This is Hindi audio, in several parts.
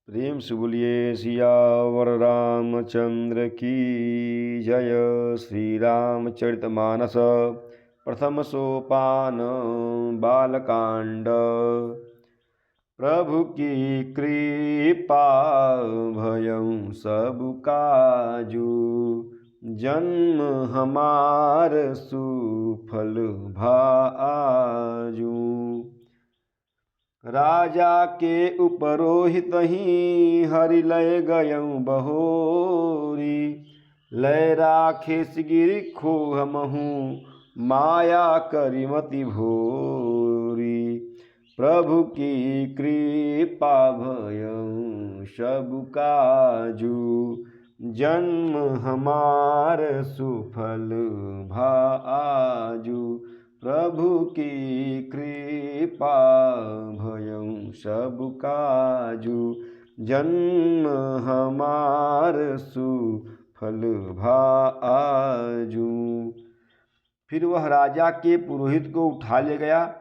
प्रेम से बोलिए सियावर रामचंद्र की जय। श्री रामचरितमानस प्रथम सोपान बालकांड। प्रभु की कृपा भयं सब काजू, जन्म हमार सुफल भाजू। राजा के उपरोहित ही हरि लय गयं बहोरी, लय राखे सिगिर खोह महु माया करिमति भोरी। प्रभु की कृपा भयं सब काजू, जन्म हमार सुफल भाजू। प्रभु की कृपा भयं सब काजू, जन्म हमार सुफल भाजू। फिर वह राजा के पुरोहित को उठा ले गया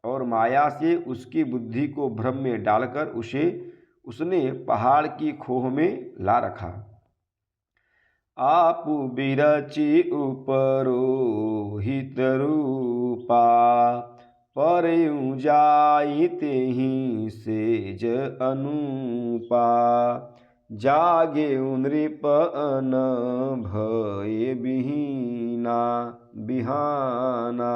और माया से उसकी बुद्धि को भ्रम में डालकर उसने पहाड़ की खोह में ला रखा। आपु बिरचि उपरोहित रूपा, परयु जाई तेहि सेज अनुपा। जागे नृप अन भय बिहीना बिहाना,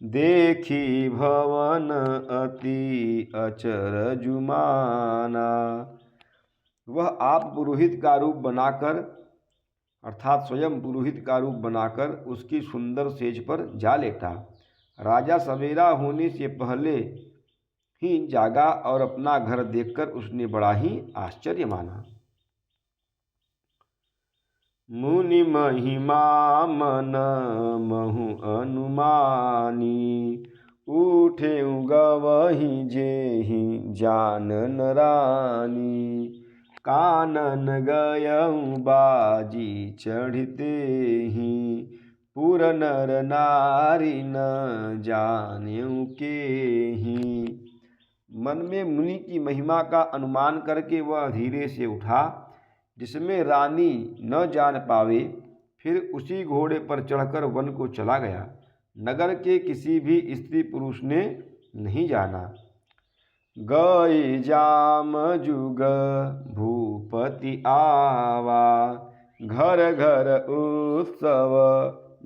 देखी भवन अति अचर जुमाना। वह आप पुरोहित का रूप बनाकर अर्थात स्वयं पुरोहित का रूप बनाकर उसकी सुंदर सेज पर जा लेटा। राजा सवेरा होने से पहले ही जागा और अपना घर देखकर उसने बड़ा ही आश्चर्य माना। मुनि महिमा मन महु अनुमानी, उठे गवही जेहि जानन रानी। कानन गयं बाजी चढ़ते ही, पुर नर नारी न जान्यु केहि। मन में मुनि की महिमा का अनुमान करके वह धीरे से उठा, जिसमें रानी न जान पावे। फिर उसी घोड़े पर चढ़कर वन को चला गया। नगर के किसी भी स्त्री पुरुष ने नहीं जाना। गई जाम जुग भूपति आवा, घर घर उत्सव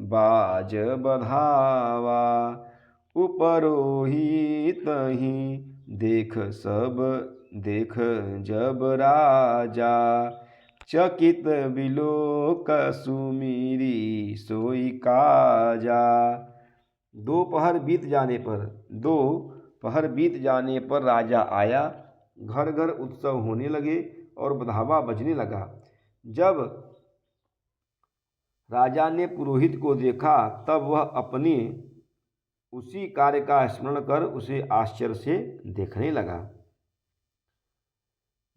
बाज बधावा। उपरोहित ही देख जब राजा, चकित बिलोक सुमिरी सोई काजा। दोपहर बीत जाने पर राजा आया। घर घर उत्सव होने लगे और बधावा बजने लगा। जब राजा ने पुरोहित को देखा तब वह अपने उसी कार्य का स्मरण कर उसे आश्चर्य से देखने लगा।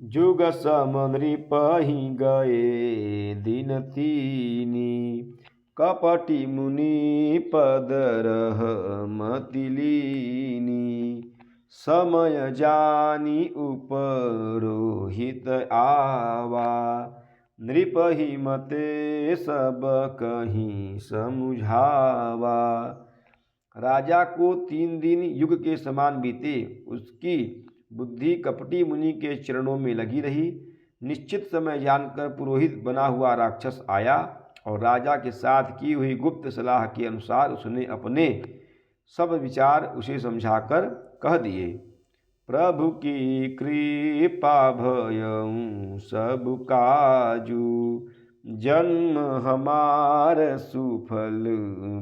जुग सम नृप ही गए दिन तीनी, कपटी मुनि पद रहमति लीनी। समय जानी उपरोहित आवा, नृप ही मते सब कहीं समुझावा। राजा को 3 दिन युग के समान बीते। उसकी बुद्धि कपटी मुनि के चरणों में लगी रही। निश्चित समय जानकर पुरोहित बना हुआ राक्षस आया और राजा के साथ की हुई गुप्त सलाह के अनुसार उसने अपने सब विचार उसे समझाकर कह दिए। प्रभु की कृपा भयं सब काजू, जन्म हमार सुफल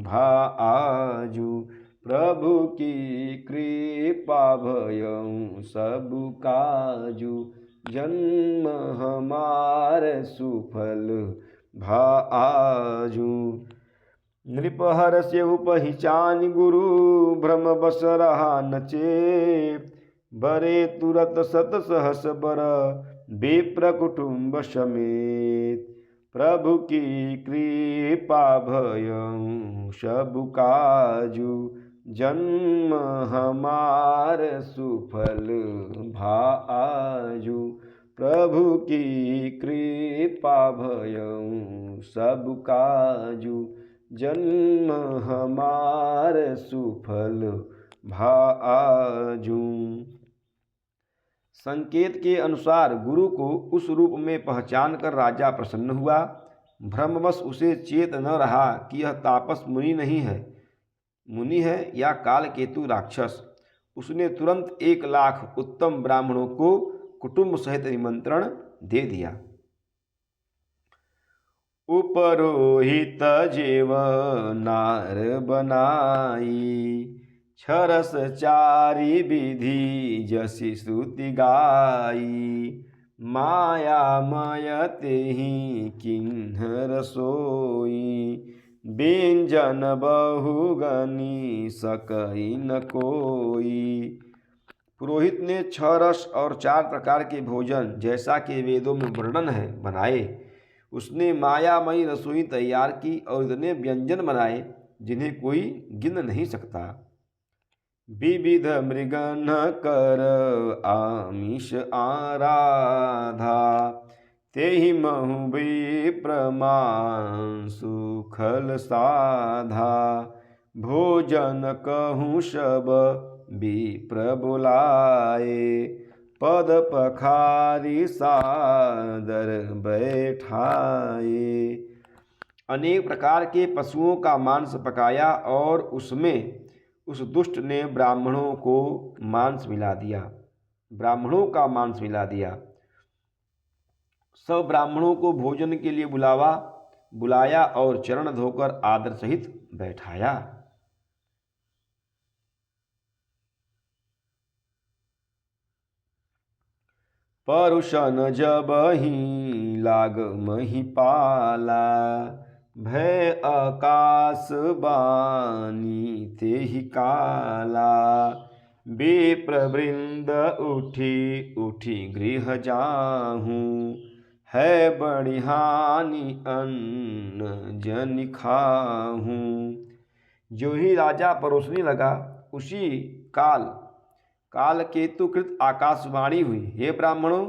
भाजू। प्रभु की कृपा भयं सब काजू, जन्म हमार सुफल भाजू। नृपहर से उपहिचान गुरु, भ्रम बस रहा नचे। बरे तुरत सत सहस बर, विप्र कुटुंब समेत। प्रभु की कृपा भयं सब काजू, जन्म हमार सुफल भाजू। प्रभु की कृपा भयऊ सब काजू, जन्म हमार सुफल भाजू। संकेत के अनुसार गुरु को उस रूप में पहचान कर राजा प्रसन्न हुआ। भ्रमवश उसे चेत न रहा कि यह तापस मुनि है या कालकेतु राक्षस। उसने तुरंत 1,00,000 उत्तम ब्राह्मणों को कुटुंब सहित निमंत्रण दे दिया। उपरोहित जेव नार बनाई, छरस चारि विधि जसि श्रुति गाई। मायामय तेहि किन्हर सोई, व्यंजन बहुगनी सकई न कोई। पुरोहित ने 6 रस और 4 प्रकार के भोजन, जैसा कि वेदों में वर्णन है, बनाए। उसने मायामयी रसोई तैयार की और इतने व्यंजन बनाए जिन्हें कोई गिन नहीं सकता। विविध मृगन कर आमिष आराधा, तेहि महु विप्रमां सुखल साधा। भोजन कहूँ सब विप्र बुलाए, पद पखारी सादर बैठाए। अनेक प्रकार के पशुओं का मांस पकाया और उसमें उस दुष्ट ने ब्राह्मणों का मांस मिला दिया। सब ब्राह्मणों को भोजन के लिए बुलाया और चरण धोकर आदर सहित बैठाया। परुषन जबहि लाग महिपाला, भय आकाश बानी तेहि काला। विप्रवृंद उठी गृह जाहूँ, है बड़ी हानि अन्न जन खाहूँ। जो ही राजा परोसने लगा, उसी कालकेतुकृत आकाशवाणी हुई, हे ब्राह्मणों,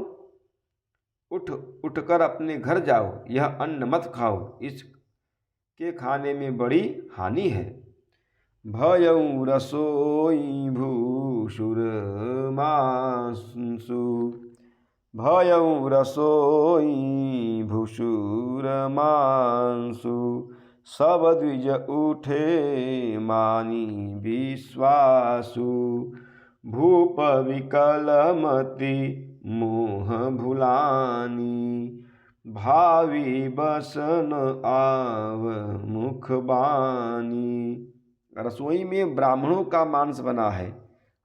उठकर अपने घर जाओ, यह अन्न मत खाओ, इसके खाने में बड़ी हानि है। भयऊ रसोई भूषुर मांसु, सब द्विज उठे मानी विश्वासु। भूप विकलमति मोह भुलानी, भावी बसन आव मुख बानी। रसोई में ब्राह्मणों का मांस बना है।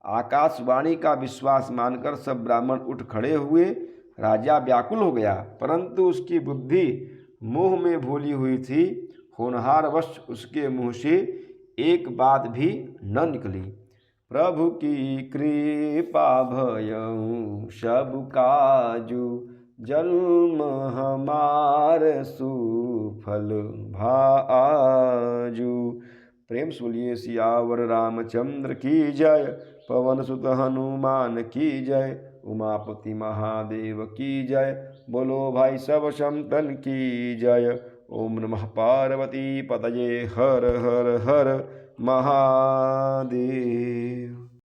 आकाशवाणी का विश्वास मानकर सब ब्राह्मण उठ खड़े हुए। राजा व्याकुल हो गया, परंतु उसकी बुद्धि मोह में भूली हुई थी। होनहारवश उसके मुँह से एक बात भी न निकली। प्रभु की कृपा भयऊ सब काजू, जन्म हमार सुफल भाजू। प्रेम से बोलिए सियावर रामचंद्र की जय, पवन सुत हनुमान की जय, उमापति महादेव की जय। बोलो भाई सब संतन की जय। ओम नमः पार्वती पतये, हर हर हर महादेव।